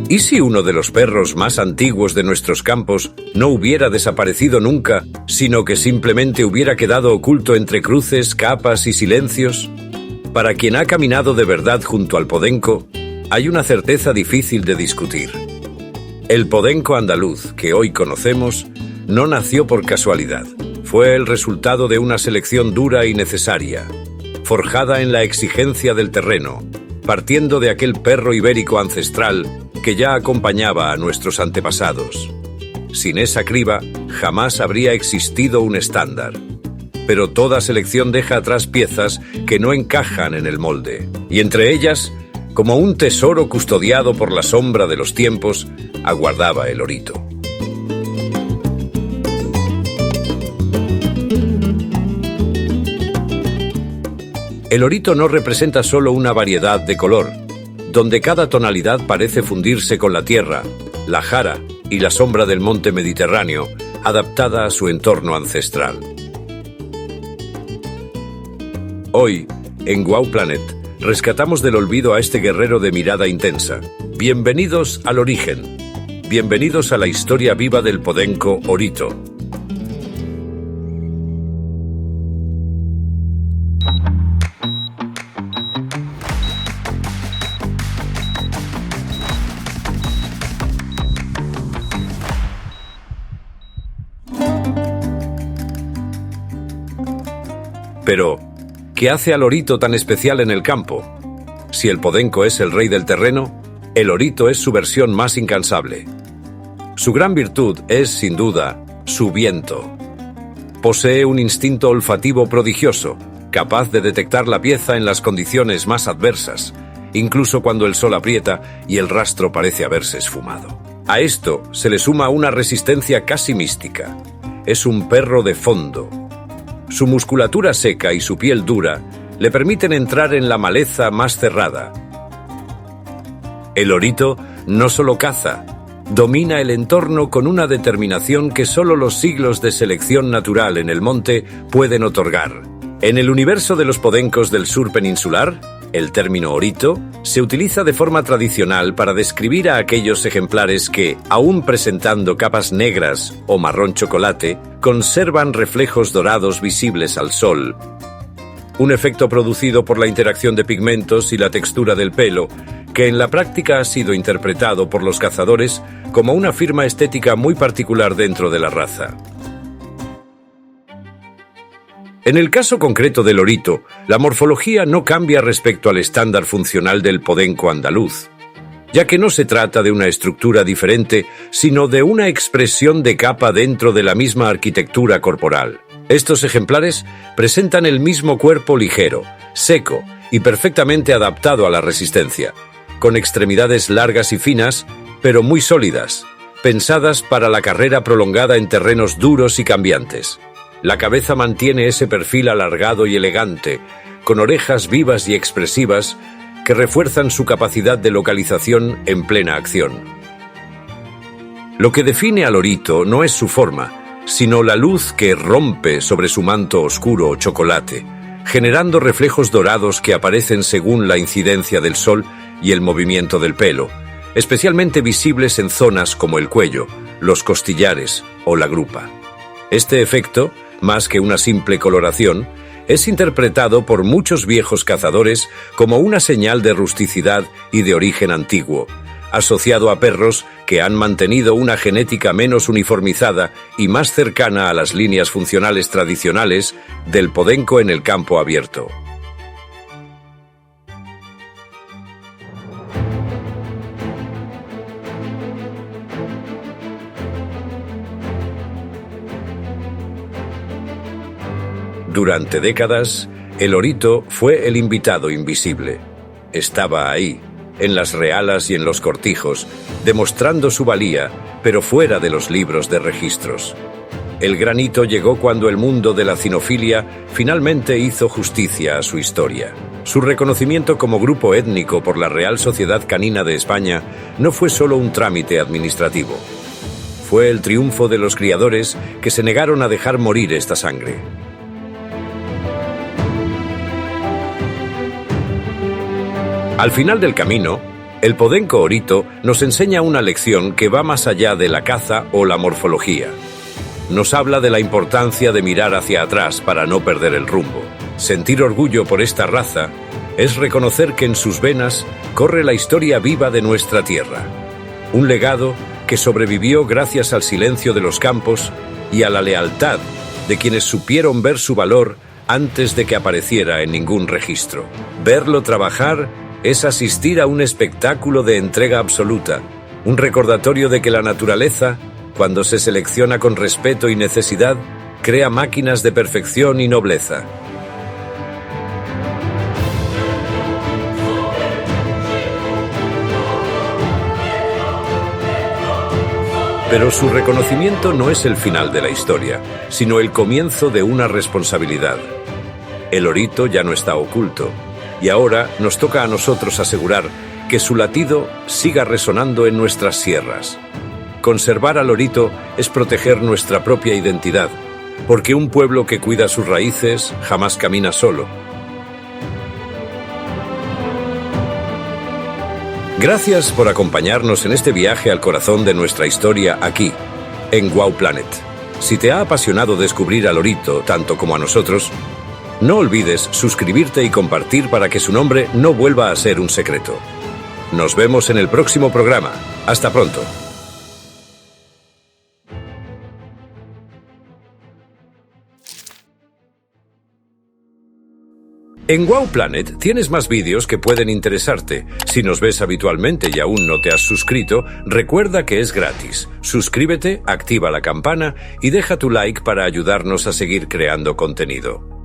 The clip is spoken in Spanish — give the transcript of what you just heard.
¿Y si uno de los perros más antiguos de nuestros campos no hubiera desaparecido nunca, sino que simplemente hubiera quedado oculto entre cruces, capas y silencios? Para quien ha caminado de verdad junto al podenco, hay una certeza difícil de discutir. El podenco andaluz que hoy conocemos no nació por casualidad. Fue el resultado de una selección dura y necesaria, forjada en la exigencia del terreno, partiendo de aquel perro ibérico ancestral que ya acompañaba a nuestros antepasados. Sin esa criba, jamás habría existido un estándar. Pero toda selección deja atrás piezas que no encajan en el molde, y entre ellas, como un tesoro custodiado por la sombra de los tiempos, aguardaba el Lorito. El Lorito no representa solo una variedad de color, donde cada tonalidad parece fundirse con la tierra, la jara y la sombra del monte Mediterráneo, adaptada a su entorno ancestral. Hoy, en Wow Planet, rescatamos del olvido a este guerrero de mirada intensa. Bienvenidos al origen. Bienvenidos a la historia viva del podenco Lorito. Pero, ¿qué hace al Lorito tan especial en el campo? Si el podenco es el rey del terreno, el Lorito es su versión más incansable. Su gran virtud es, sin duda, su viento. Posee un instinto olfativo prodigioso, capaz de detectar la pieza en las condiciones más adversas, incluso cuando el sol aprieta y el rastro parece haberse esfumado. A esto se le suma una resistencia casi mística. Es un perro de fondo. Su musculatura seca y su piel dura le permiten entrar en la maleza más cerrada. El Lorito no solo caza, domina el entorno con una determinación que solo los siglos de selección natural en el monte pueden otorgar. En el universo de los podencos del sur peninsular, el término Lorito se utiliza de forma tradicional para describir a aquellos ejemplares que, aún presentando capas negras o marrón chocolate, conservan reflejos dorados visibles al sol. Un efecto producido por la interacción de pigmentos y la textura del pelo, que en la práctica ha sido interpretado por los cazadores como una firma estética muy particular dentro de la raza. En el caso concreto del Lorito, la morfología no cambia respecto al estándar funcional del podenco andaluz, ya que no se trata de una estructura diferente, sino de una expresión de capa dentro de la misma arquitectura corporal. Estos ejemplares presentan el mismo cuerpo ligero, seco y perfectamente adaptado a la resistencia, con extremidades largas y finas, pero muy sólidas, pensadas para la carrera prolongada en terrenos duros y cambiantes. La cabeza mantiene ese perfil alargado y elegante, con orejas vivas y expresivas que refuerzan su capacidad de localización en plena acción. Lo que define al Lorito no es su forma, sino la luz que rompe sobre su manto oscuro o chocolate, generando reflejos dorados que aparecen según la incidencia del sol y el movimiento del pelo, especialmente visibles en zonas como el cuello, los costillares o la grupa. Este efecto, más que una simple coloración, es interpretado por muchos viejos cazadores como una señal de rusticidad y de origen antiguo, asociado a perros que han mantenido una genética menos uniformizada y más cercana a las líneas funcionales tradicionales del podenco en el campo abierto. Durante décadas, el Lorito fue el invitado invisible. Estaba ahí, en las realas y en los cortijos, demostrando su valía, pero fuera de los libros de registros. El gran hito llegó cuando el mundo de la cinofilia finalmente hizo justicia a su historia. Su reconocimiento como grupo étnico por la Real Sociedad Canina de España no fue solo un trámite administrativo. Fue el triunfo de los criadores que se negaron a dejar morir esta sangre. Al final del camino, El podenco orito nos enseña una lección que va más allá de la caza o la morfología. Nos habla de la importancia de mirar hacia atrás para no perder el rumbo. Sentir orgullo por esta raza es reconocer que en sus venas corre la historia viva de nuestra tierra. Un legado que sobrevivió gracias al silencio de los campos y a la lealtad de quienes supieron ver su valor antes de que apareciera en ningún registro. Verlo trabajar es asistir a un espectáculo de entrega absoluta, un recordatorio de que la naturaleza, cuando se selecciona con respeto y necesidad, crea máquinas de perfección y nobleza. Pero su reconocimiento no es el final de la historia, sino el comienzo de una responsabilidad. El orito ya no está oculto, y ahora nos toca a nosotros asegurar que su latido siga resonando en nuestras sierras. Conservar al orito es proteger nuestra propia identidad, porque un pueblo que cuida sus raíces jamás camina solo. Gracias por acompañarnos en este viaje al corazón de nuestra historia aquí, en Wow Planet. Si te ha apasionado descubrir al orito tanto como a nosotros, no olvides suscribirte y compartir para que su nombre no vuelva a ser un secreto. Nos vemos en el próximo programa. Hasta pronto. En Wow Planet tienes más vídeos que pueden interesarte. Si nos ves habitualmente y aún no te has suscrito, recuerda que es gratis. Suscríbete, activa la campana y deja tu like para ayudarnos a seguir creando contenido.